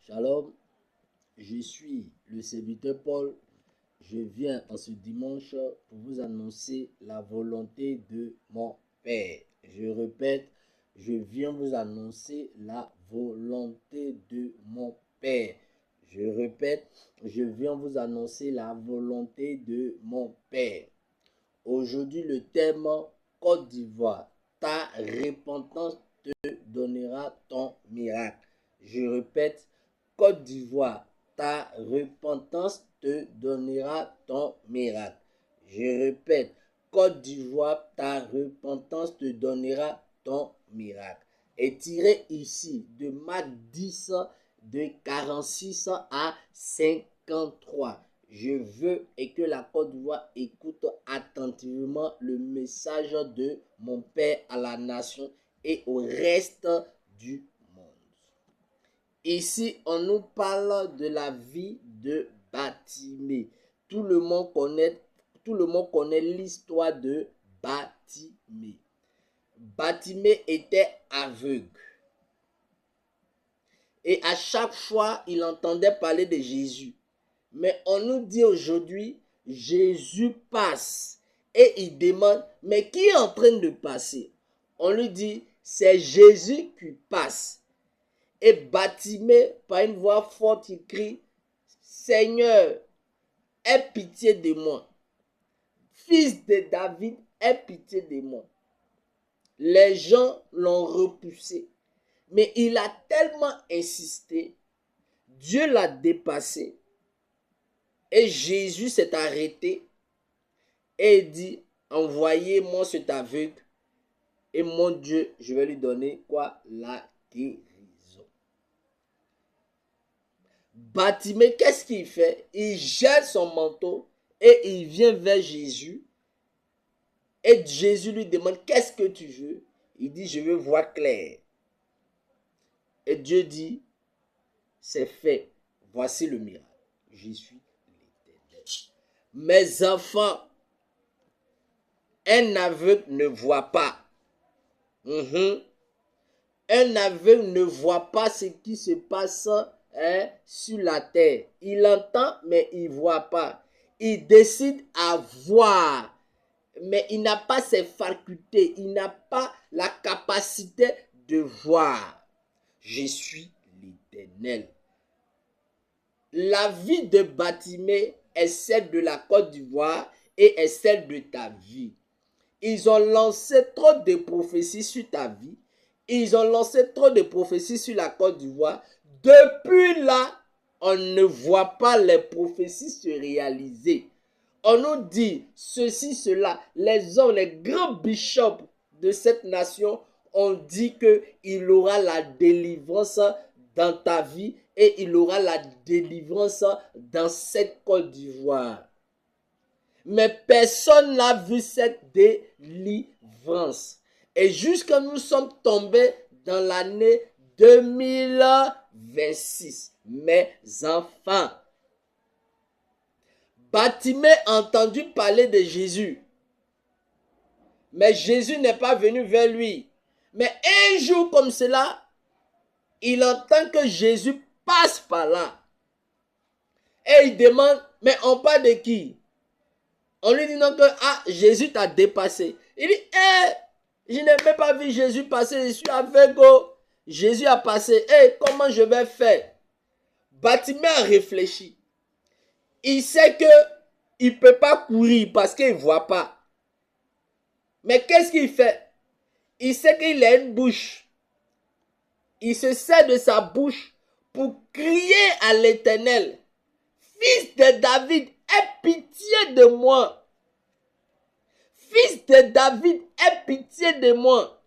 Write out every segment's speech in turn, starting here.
Shalom, je suis le serviteur Paul. Je viens en ce dimanche pour vous annoncer la volonté de mon Père. Je répète, je viens vous annoncer la volonté de mon Père. Je répète, je viens vous annoncer la volonté de mon Père. Aujourd'hui, le thème Côte d'Ivoire. Ta repentance te donnera ton miracle. Je répète, Côte d'Ivoire, ta repentance te donnera ton miracle. Je répète, Côte d'Ivoire, ta repentance te donnera ton miracle. Et tiré ici de Marc 10, de 46 à 53. Je veux et que la Côte d'Ivoire écoute attentivement le message de mon Père à la nation et au reste du monde. Ici, on nous parle de la vie de Bartimée. Tout le monde connaît l'histoire de Bartimée. Bartimée était aveugle. Et à chaque fois, il entendait parler de Jésus. Mais on nous dit aujourd'hui, Jésus passe. Et il demande, mais qui est en train de passer? On lui dit, c'est Jésus qui passe. Et Bartimée, par une voix forte, il crie, Seigneur, aie pitié de moi. Fils de David, aie pitié de moi. Les gens l'ont repoussé. Mais il a tellement insisté, Dieu l'a dépassé. Et Jésus s'est arrêté et dit, envoyez-moi cet aveugle et mon Dieu, je vais lui donner quoi? La guérison. Bartimée, qu'est-ce qu'il fait? Il jette son manteau et il vient vers Jésus. Et Jésus lui demande, qu'est-ce que tu veux? Il dit, je veux voir clair. Et Dieu dit, c'est fait. Voici le miracle. Je suis l'Éternel. Mes enfants, un aveugle ne voit pas. Un aveugle ne voit pas ce qui se passe sur la terre. Il entend, mais il ne voit pas. Il décide à voir, mais il n'a pas ses facultés. Il n'a pas la capacité de voir. Je suis l'Éternel. La vie de Bartimée est celle de la Côte d'Ivoire et est celle de ta vie. Ils ont lancé trop de prophéties sur ta vie. Ils ont lancé trop de prophéties sur la Côte d'Ivoire. Depuis là, on ne voit pas les prophéties se réaliser. On nous dit ceci, cela. Les hommes, les grands bishops de cette nation ont dit qu'il aura la délivrance dans ta vie et il aura la délivrance dans cette Côte d'Ivoire. Mais personne n'a vu cette délivrance. Et jusqu'à nous sommes tombés dans l'année 2026. Mes enfants. Bartimée a entendu parler de Jésus. Mais Jésus n'est pas venu vers lui. Mais un jour comme cela, il entend que Jésus passe par là. Et il demande, mais on parle de qui? On lui dit non que Jésus t'a dépassé. Il dit, je n'ai même pas vu Jésus passer, je suis aveugle. Jésus a passé, comment je vais faire? Bartimée a réfléchi. Il sait qu'il ne peut pas courir parce qu'il ne voit pas. Mais qu'est-ce qu'il fait? Il sait qu'il a une bouche. Il se sert de sa bouche pour crier à l'Éternel. Fils de David, aie pitié de moi. Fils de David, aie pitié de moi.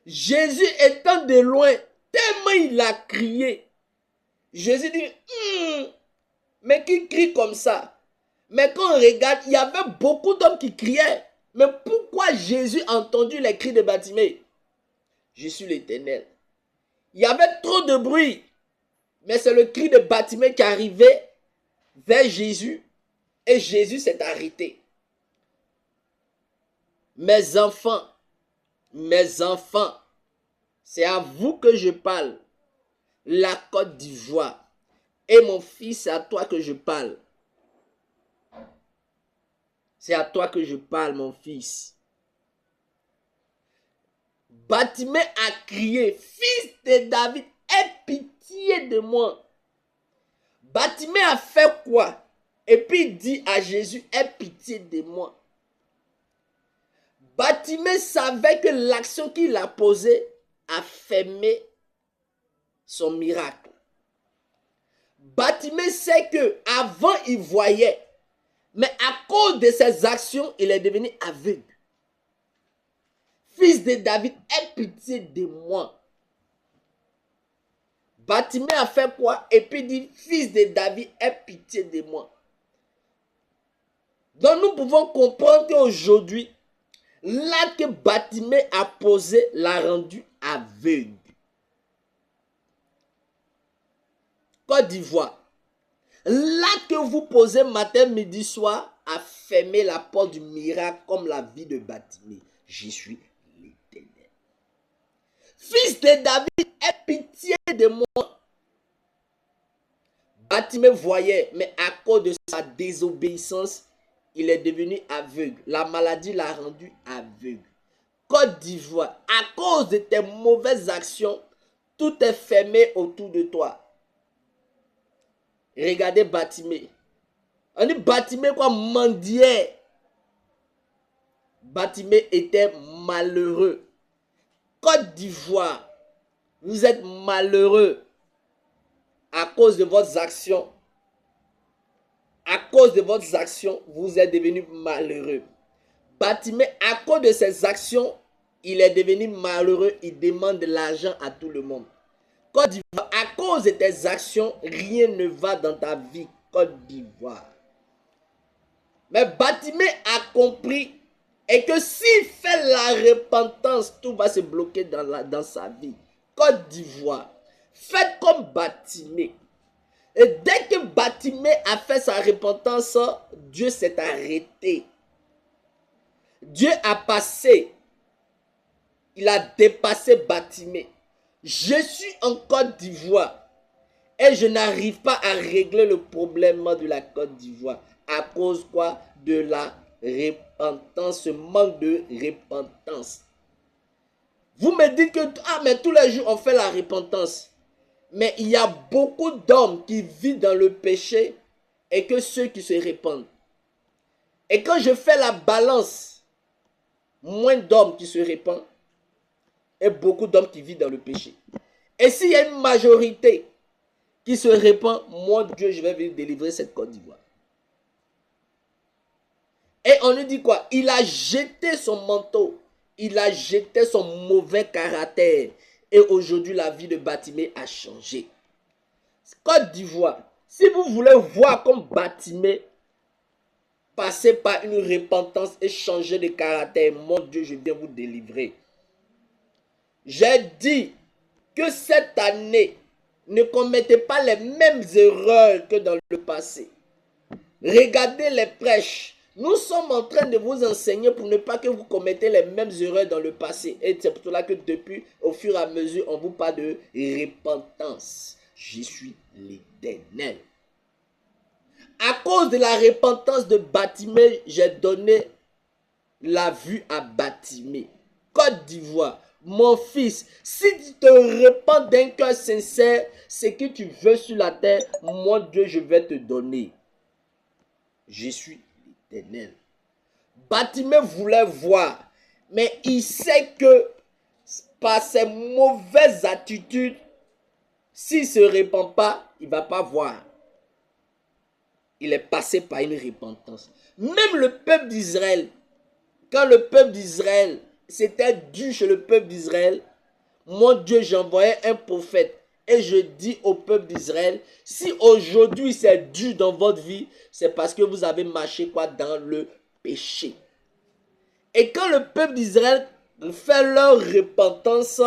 Jésus étant de loin, tellement il a crié. Jésus dit, mais qui crie comme ça? Mais quand on regarde, il y avait beaucoup d'hommes qui criaient. Mais pourquoi Jésus a entendu les cris de Bartimée? Je suis l'Éternel. Il y avait trop de bruit. Mais c'est le cri de Bartimée qui arrivait vers Jésus. Et Jésus s'est arrêté. Mes enfants, c'est à vous que je parle. la Côte d'Ivoire. Et mon fils, c'est à toi que je parle. C'est à toi que je parle, mon fils. Bartimée a crié, fils de David, aie pitié de moi. Bartimée a fait quoi? Et puis il dit à Jésus, aie pitié de moi. Bartimée savait que l'action qu'il a posée a fermé son miracle. Bartimée sait que avant il voyait, mais à cause de ses actions, il est devenu aveugle. Fils de David, aie pitié de moi. Bartimée a fait quoi? Et puis dit, fils de David, aie pitié de moi. Donc nous pouvons comprendre qu'aujourd'hui, l'acte que Bartimée a posé l'a rendu aveugle. Côte d'Ivoire. L'acte que vous posez matin, midi, soir a fermé la porte du miracle comme la vie de Bartimée. Je suis l'Éternel. Fils de David, aie pitié de moi. Bartimée voyait, mais à cause de sa désobéissance, il est devenu aveugle. La maladie l'a rendu aveugle. Côte d'Ivoire, à cause de tes mauvaises actions, tout est fermé autour de toi. Regardez Bartimée. On dit Bartimée quoi mendiait. Bartimée était malheureux. Côte d'Ivoire, vous êtes malheureux à cause de vos actions. À cause de vos actions, vous êtes devenu malheureux. Bartimée, à cause de ses actions, il est devenu malheureux. Il demande de l'argent à tout le monde. Côte d'Ivoire, à cause de tes actions, rien ne va dans ta vie. Côte d'Ivoire. Mais Bartimée a compris et que s'il fait la repentance, tout va se bloquer dans sa vie. Côte d'Ivoire, faites comme Bartimée. Et dès que Bartimée a fait sa repentance, Dieu s'est arrêté. Dieu a passé. Il a dépassé Bartimée. Je suis en Côte d'Ivoire et je n'arrive pas à régler le problème de la Côte d'Ivoire. À cause quoi? De la repentance, ce manque de repentance. Vous me dites que mais tous les jours on fait la repentance. Mais il y a beaucoup d'hommes qui vivent dans le péché et que ceux qui se répandent. Et quand je fais la balance, moins d'hommes qui se répandent et beaucoup d'hommes qui vivent dans le péché. Et s'il y a une majorité qui se répand, moi Dieu, je vais venir délivrer cette Côte d'Ivoire. Et on nous dit quoi? Il a jeté son manteau. Il a jeté son mauvais caractère. Et aujourd'hui, la vie de Bartimée a changé. Côte d'Ivoire, si vous voulez voir comme Bartimée passer par une repentance et changer de caractère, mon Dieu, je viens vous délivrer. J'ai dit que cette année, ne commettez pas les mêmes erreurs que dans le passé. Regardez les prêches. Nous sommes en train de vous enseigner pour ne pas que vous commettez les mêmes erreurs dans le passé. Et c'est pour cela que depuis, au fur et à mesure, on vous parle de repentance. Je suis l'Éternel. À cause de la repentance de Bartimée, j'ai donné la vue à Bartimée. Côte d'Ivoire, mon fils, si tu te repens d'un cœur sincère, ce que tu veux sur la terre, mon Dieu, je vais te donner. Je suis l'Éternel. Bartimée voulait voir, mais il sait que par ses mauvaises attitudes, s'il ne se répand pas, il ne va pas voir. Il est passé par une repentance. Même le peuple d'Israël, quand le peuple d'Israël, c'était dur chez le peuple d'Israël, mon Dieu, j'envoyais un prophète et je dis au peuple d'Israël, si aujourd'hui c'est dur dans votre vie, c'est parce que vous avez marché quoi dans le péché. Et quand le peuple d'Israël fait leur repentance,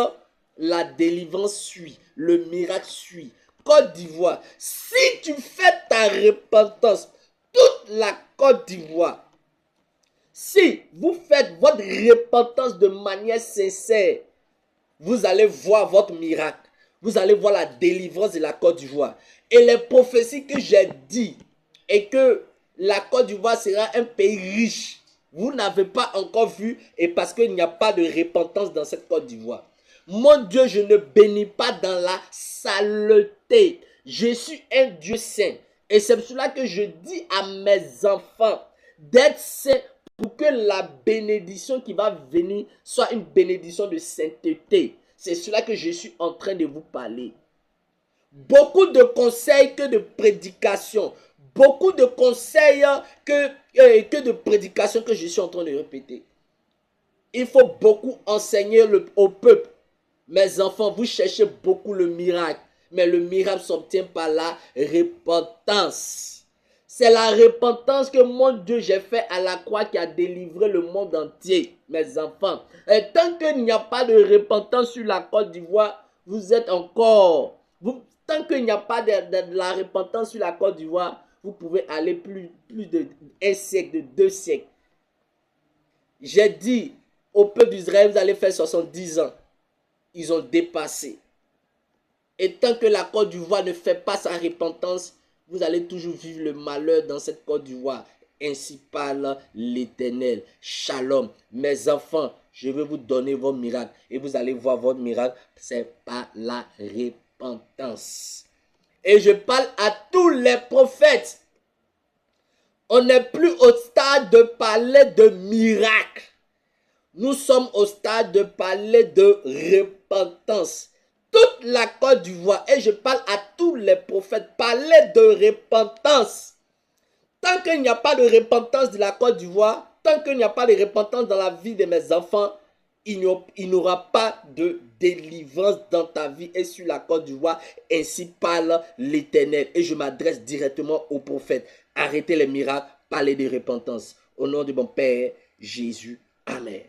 la délivrance suit, le miracle suit. Côte d'Ivoire, si tu fais ta repentance, toute la Côte d'Ivoire, si vous faites votre repentance de manière sincère, vous allez voir votre miracle. vous allez voir la délivrance de la Côte d'Ivoire. Et les prophéties que j'ai dit, et que la Côte d'Ivoire sera un pays riche, vous n'avez pas encore vu, et parce qu'il n'y a pas de repentance dans cette Côte d'Ivoire. Mon Dieu, je ne bénis pas dans la saleté. Je suis un Dieu saint. Et c'est pour cela que je dis à mes enfants d'être saints pour que la bénédiction qui va venir soit une bénédiction de sainteté. C'est cela que je suis en train de vous parler. Beaucoup de conseils que de prédications. Beaucoup de conseils que de prédications que je suis en train de répéter. Il faut beaucoup enseigner au peuple. Mes enfants, vous cherchez beaucoup le miracle. Mais le miracle s'obtient par la repentance. C'est la repentance que mon Dieu j'ai fait à la croix qui a délivré le monde entier, mes enfants. Et tant qu'il n'y a pas de repentance sur la Côte d'Ivoire, vous êtes encore... tant qu'il n'y a pas de la repentance sur la Côte d'Ivoire, vous pouvez aller plus de un siècle, de 2 siècles. J'ai dit au peuple d'Israël, vous allez faire 70 ans. Ils ont dépassé. Et tant que la Côte d'Ivoire ne fait pas sa repentance, vous allez toujours vivre le malheur dans cette Côte d'Ivoire. Ainsi parle l'Éternel. Shalom. Mes enfants, je vais vous donner vos miracles. Et vous allez voir votre miracle. C'est par la repentance. Et je parle à tous les prophètes. On n'est plus au stade de parler de miracles. Nous sommes au stade de parler de repentance. Toute la Côte d'Ivoire, et je parle à tous les prophètes, parlez de repentance. Tant qu'il n'y a pas de repentance de la Côte d'Ivoire, tant qu'il n'y a pas de repentance dans la vie de mes enfants, il n'y aura pas de délivrance dans ta vie et sur la Côte d'Ivoire. Ainsi parle l'Éternel. Et je m'adresse directement aux prophètes. Arrêtez les miracles, parlez de repentance. Au nom de mon Père Jésus. Amen.